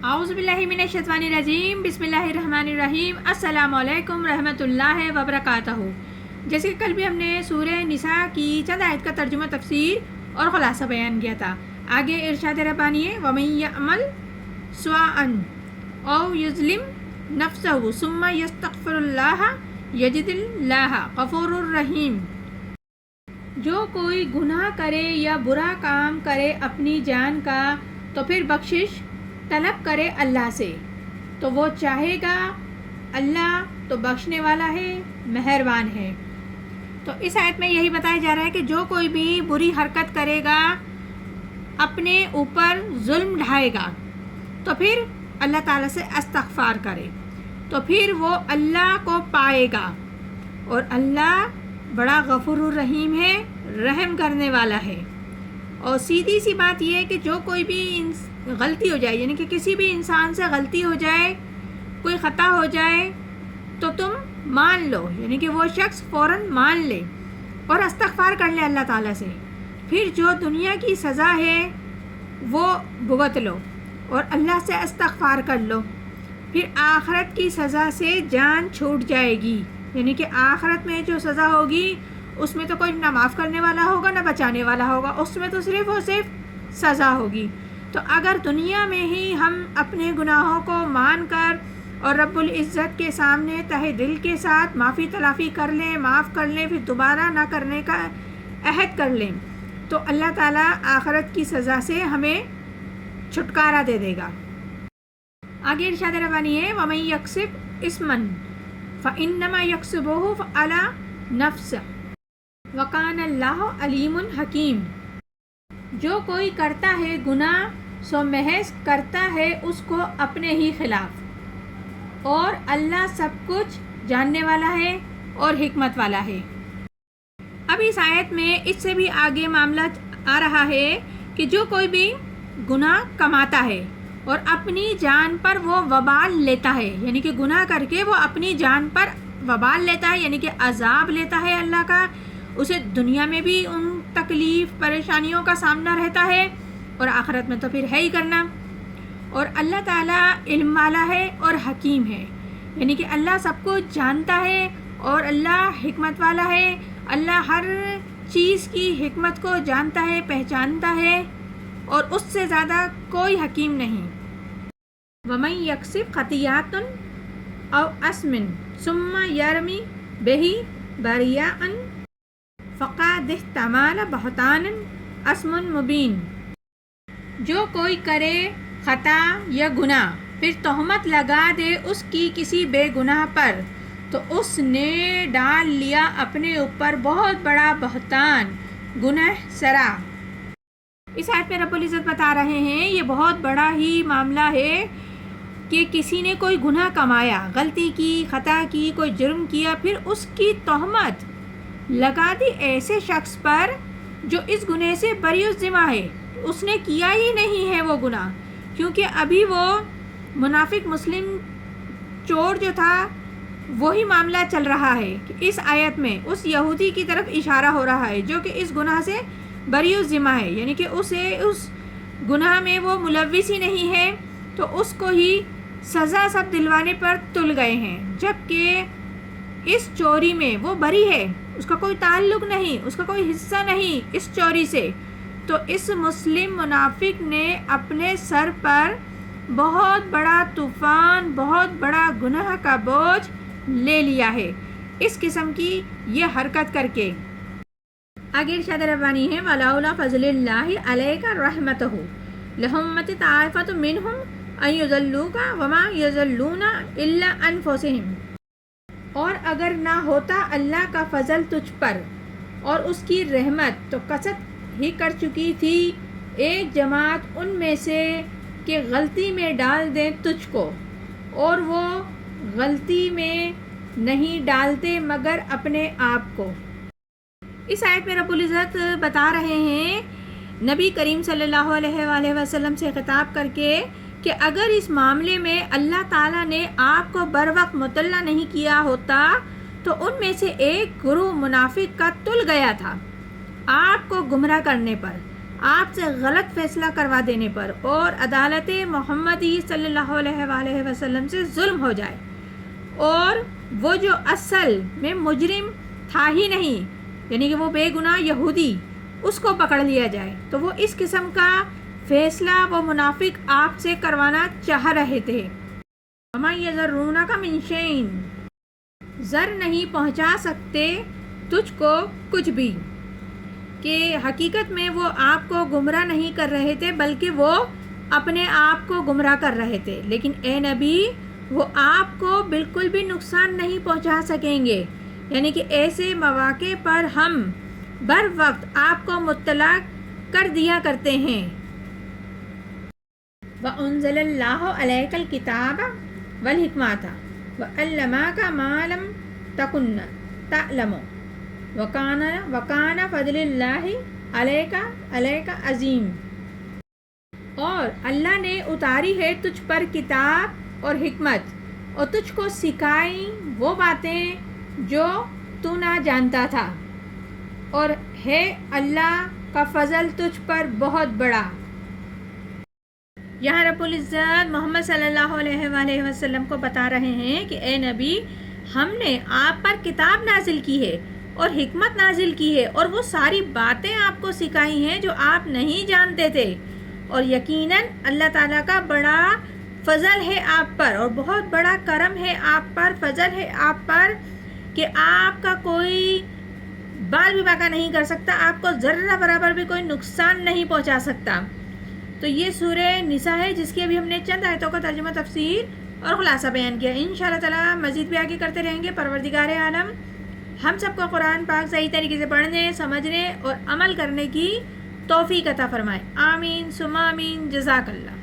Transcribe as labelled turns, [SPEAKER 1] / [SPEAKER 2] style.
[SPEAKER 1] اعوذ باللہ من الشیطان الرجیم، بسم اللہ الرحمن الرحیم۔ السلام علیکم رحمۃ اللہ وبرکاتہ۔ جیسے کہ کل بھی ہم نے سورہ نساء کی چند آیت کا ترجمہ، تفسیر اور خلاصہ بیان کیا تھا۔ آگے ارشاد ربانی ہے وَمَن يَعْمَلْ سُوءًا أَوْ يَظْلِمْ نَفْسَهُ ثُمَّ يَسْتَغْفِرُ اللَّهَ يَجِدِ اللَّهَ غَفُورًا رَحِيمًا۔ جو کوئی گناہ کرے یا برا کام کرے اپنی جان کا، تو پھر بخشش طلب کرے اللہ سے، تو وہ چاہے گا، اللہ تو بخشنے والا ہے، مہربان ہے۔ تو اس آیت میں یہی بتایا جا رہا ہے کہ جو کوئی بھی بری حرکت کرے گا، اپنے اوپر ظلم ڈھائے گا، تو پھر اللہ تعالیٰ سے استغفار کرے، تو پھر وہ اللہ کو پائے گا، اور اللہ بڑا غفور الرحیم ہے، رحم کرنے والا ہے۔ اور سیدھی سی بات یہ ہے کہ جو کوئی بھی غلطی ہو جائے، یعنی کہ کسی بھی انسان سے غلطی ہو جائے، کوئی خطا ہو جائے، تو تم مان لو، یعنی کہ وہ شخص فوراً مان لے اور استغفار کر لے اللہ تعالیٰ سے۔ پھر جو دنیا کی سزا ہے وہ بھگت لو اور اللہ سے استغفار کر لو، پھر آخرت کی سزا سے جان چھوٹ جائے گی، یعنی کہ آخرت میں جو سزا ہوگی اس میں تو کوئی نہ معاف کرنے والا ہوگا نہ بچانے والا ہوگا، اس میں تو صرف اور صرف سزا ہوگی۔ تو اگر دنیا میں ہی ہم اپنے گناہوں کو مان کر اور رب العزت کے سامنے تہہ دل کے ساتھ معافی تلافی کر لیں، معاف کر لیں، پھر دوبارہ نہ کرنے کا عہد کر لیں، تو اللہ تعالیٰ آخرت کی سزا سے ہمیں چھٹکارا دے دے گا۔ آگے ارشاد ربانی ہے وَمَن يَكْسِبْ إِثْمًا فَإِنَّمَا يَكْسِبُهُ عَلَى نَفْسِهِ وَكَانَ اللَّهُ عَلِيمٌ حَكِيمٌ۔ جو کوئی کرتا ہے گناہ، سو محض کرتا ہے اس کو اپنے ہی خلاف، اور اللہ سب کچھ جاننے والا ہے اور حکمت والا ہے۔ اب اس آیت میں اس سے بھی آگے معاملہ آ رہا ہے کہ جو کوئی بھی گناہ کماتا ہے اور اپنی جان پر وہ وبال لیتا ہے، یعنی کہ گناہ کر کے وہ اپنی جان پر وبال لیتا ہے، یعنی کہ عذاب لیتا ہے اللہ کا، اسے دنیا میں بھی ان تکلیف پریشانیوں کا سامنا رہتا ہے اور آخرت میں تو پھر ہے ہی کرنا۔ اور اللہ تعالیٰ علم والا ہے اور حکیم ہے، یعنی کہ اللہ سب کو جانتا ہے اور اللہ حکمت والا ہے۔ اللہ ہر چیز کی حکمت کو جانتا ہے، پہچانتا ہے، اور اس سے زیادہ کوئی حکیم نہیں۔ وَمَن يَكْسِبْ خَطِيئَةً أَوْ إِثْمًا ثُمَّ يَرْمِ بِهِ بَرِيئًا فَقَدِ احْتَمَلَ بُهْتَانًا إِثْمًا مُبِينًا۔ جو کوئی کرے خطا یا گناہ، پھر تہمت لگا دے اس کی کسی بے گناہ پر، تو اس نے ڈال لیا اپنے اوپر بہت بڑا بہتان، گناہ سرا۔ اس آیت میں رب العزت بتا رہے ہیں یہ بہت بڑا ہی معاملہ ہے کہ کسی نے کوئی گناہ کمایا، غلطی کی، خطا کی، کوئی جرم کیا، پھر اس کی تہمت لگا دی ایسے شخص پر جو اس گناہ سے بری الذمہ ہے، اس نے کیا ہی نہیں ہے وہ گناہ، کیونکہ ابھی وہ منافق مسلم چور جو تھا وہی معاملہ چل رہا ہے کہ اس آیت میں اس یہودی کی طرف اشارہ ہو رہا ہے جو کہ اس گناہ سے بری الذمہ ہے، یعنی کہ اسے اس گناہ میں وہ ملوث ہی نہیں ہے، تو اس کو ہی سزا سب دلوانے پر تل گئے ہیں، جبکہ اس چوری میں وہ بری ہے، اس کا کوئی تعلق نہیں، اس کا کوئی حصہ نہیں اس چوری سے۔ تو اس مسلم منافق نے اپنے سر پر بہت بڑا طوفان، بہت بڑا گناہ کا بوجھ لے لیا ہے اس قسم کی یہ حرکت کر کے۔ آگے ارشاد ربانی ہے وَلَوْلَا فَضْلُ اللَّهِ عَلَيْكَ رَحْمَتُهُ لَهُمَّتِ طَائِفَةٌ مِّنْهُمْ أَن يُضِلُّوكَ وَمَا يُضِلُّونَ إِلَّا أَنفُسَهُمْ۔ اور اگر نہ ہوتا اللہ کا فضل تجھ پر اور اس کی رحمت، تو قصد ہی کر چکی تھی ایک جماعت ان میں سے کہ غلطی میں ڈال دیں تجھ کو، اور وہ غلطی میں نہیں ڈالتے مگر اپنے آپ کو۔ اس آیت میں رب العزت بتا رہے ہیں نبی کریم صلی اللہ علیہ وآلہ وسلم سے خطاب کر کے کہ اگر اس معاملے میں اللہ تعالیٰ نے آپ کو بر وقت مطلع نہیں کیا ہوتا تو ان میں سے ایک گروہ منافق کا تل گیا تھا آپ کو گمراہ کرنے پر۔ آپ سے غلط فیصلہ کروا دینے پر اور عدالت محمدی صلی اللہ علیہ وآلہ وسلم سے ظلم ہو جائے اور وہ جو اصل میں مجرم تھا ہی نہیں، یعنی کہ وہ بے گناہ یہودی، اس کو پکڑ لیا جائے، تو وہ اس قسم کا فیصلہ وہ منافق آپ سے کروانا چاہ رہے تھے۔ وَمَا يَذَرُّونَكَ مِن شَيْءٍ، زر نہیں پہنچا سکتے تجھ کو کچھ بھی، کہ حقیقت میں وہ آپ کو گمراہ نہیں کر رہے تھے بلکہ وہ اپنے آپ کو گمراہ کر رہے تھے، لیکن اے نبی وہ آپ کو بالکل بھی نقصان نہیں پہنچا سکیں گے، یعنی کہ ایسے مواقع پر ہم بر وقت آپ کو مطلع کر دیا کرتے ہیں۔ وَأَنزَلَ اللَّهُ عَلَيْكَ الْكِتَابَ وَالْحِكْمَةَ وَعَلَّمَكَ مَا لَمْ تَكُنْ تَعْلَمُ وَكَانَ فَضْلُ اللَّهِ عَلَيْكَ عَظِيمٌ، اور اللہ نے اتاری ہے تجھ پر کتاب اور حکمت، اور تجھ کو سکھائی وہ باتیں جو تو نہ جانتا تھا، اور ہے اللہ کا فضل تجھ پر بہت بڑا۔ یہاں رب العزت محمد صلی اللہ علیہ وآلہ وسلم کو بتا رہے ہیں کہ اے نبی ہم نے آپ پر کتاب نازل کی ہے اور حکمت نازل کی ہے، اور وہ ساری باتیں آپ کو سکھائی ہیں جو آپ نہیں جانتے تھے، اور یقیناً اللہ تعالیٰ کا بڑا فضل ہے آپ پر اور بہت بڑا کرم ہے آپ پر، فضل ہے آپ پر کہ آپ کا کوئی بال بھی باقی نہیں کر سکتا، آپ کو ذرہ برابر بھی کوئی نقصان نہیں پہنچا سکتا۔ تو یہ سورہ نساء ہے جس کی ابھی ہم نے چند آیتوں کا ترجمہ، تفسیر اور خلاصہ بیان کیا۔ انشاءاللہ تعالیٰ مزید بھی آگے کرتے رہیں گے۔ پروردگار عالم ہم سب کو قرآن پاک صحیح طریقے سے پڑھنے، سمجھنے اور عمل کرنے کی توفیق عطا فرمائے۔ آمین ثم آمین۔ جزاک اللہ۔